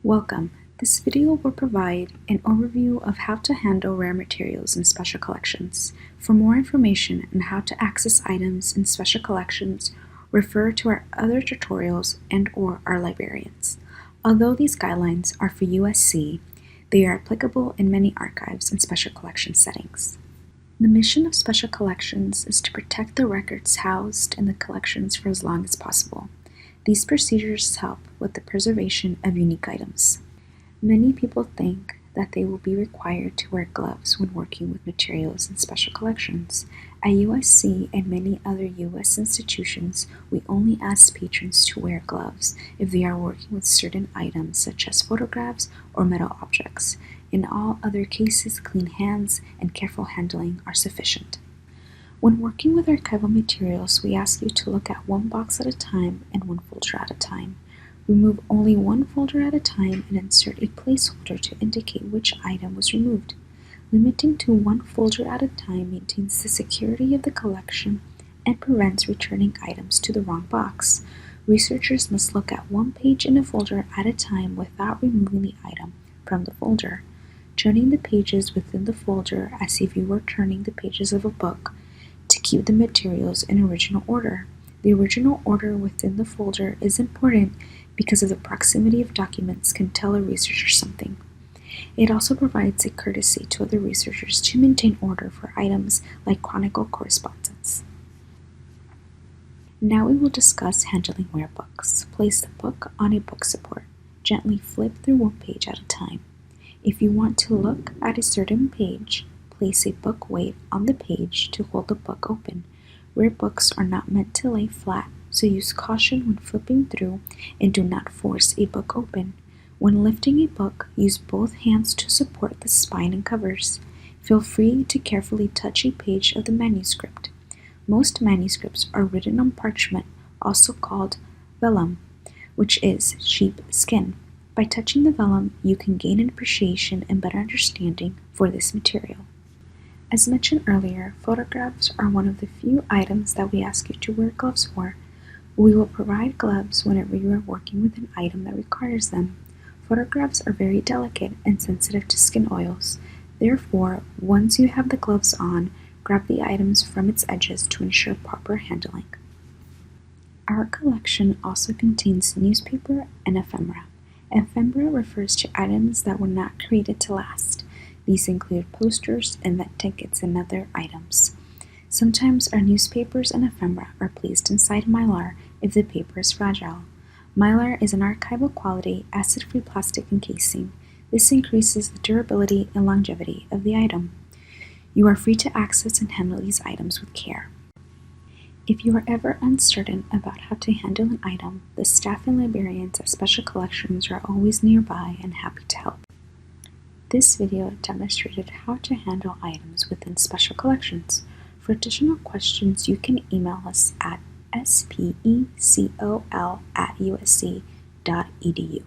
Welcome. This video will provide an overview of how to handle rare materials in special collections. For more information on how to access items in special collections, refer to our other tutorials and/or our librarians. Although these guidelines are for USC, they are applicable in many archives and special collection settings. The mission of special collections is to protect the records housed in the collections for as long as possible. These procedures help with the preservation of unique items. Many people think that they will be required to wear gloves when working with materials in special collections. At USC and many other U.S. institutions, we only ask patrons to wear gloves if they are working with certain items such as photographs or metal objects. In all other cases, clean hands and careful handling are sufficient. When working with archival materials, we ask you to look at one box at a time and one folder at a time. Remove only one folder at a time and insert a placeholder to indicate which item was removed. Limiting to one folder at a time maintains the security of the collection and prevents returning items to the wrong box. Researchers must look at one page in a folder at a time without removing the item from the folder. Turning the pages within the folder as if you were turning the pages of a book to keep the materials in original order. The original order within the folder is important because of the proximity of documents can tell a researcher something. It also provides a courtesy to other researchers to maintain order for items like chronicle correspondence. Now we will discuss handling rare books. Place the book on a book support. Gently flip through one page at a time. If you want to look at a certain page, place a book weight on the page to hold the book open. Rare books are not meant to lay flat, so use caution when flipping through and do not force a book open. When lifting a book, use both hands to support the spine and covers. Feel free to carefully touch a page of the manuscript. Most manuscripts are written on parchment, also called vellum, which is sheep skin. By touching the vellum, you can gain an appreciation and better understanding for this material. As mentioned earlier, photographs are one of the few items that we ask you to wear gloves for. We will provide gloves whenever you are working with an item that requires them. Photographs are very delicate and sensitive to skin oils. Therefore, once you have the gloves on, grab the items from its edges to ensure proper handling. Our collection also contains newspaper and ephemera. Ephemera refers to items that were not created to last. These include posters, event tickets, and other items. Sometimes our newspapers and ephemera are placed inside mylar if the paper is fragile. Mylar is an archival quality, acid-free plastic encasing. This increases the durability and longevity of the item. You are free to access and handle these items with care. If you are ever uncertain about how to handle an item, the staff and librarians at Special Collections are always nearby and happy to help. This video demonstrated how to handle items within Special Collections. For additional questions, you can email us at specol@usc.edu.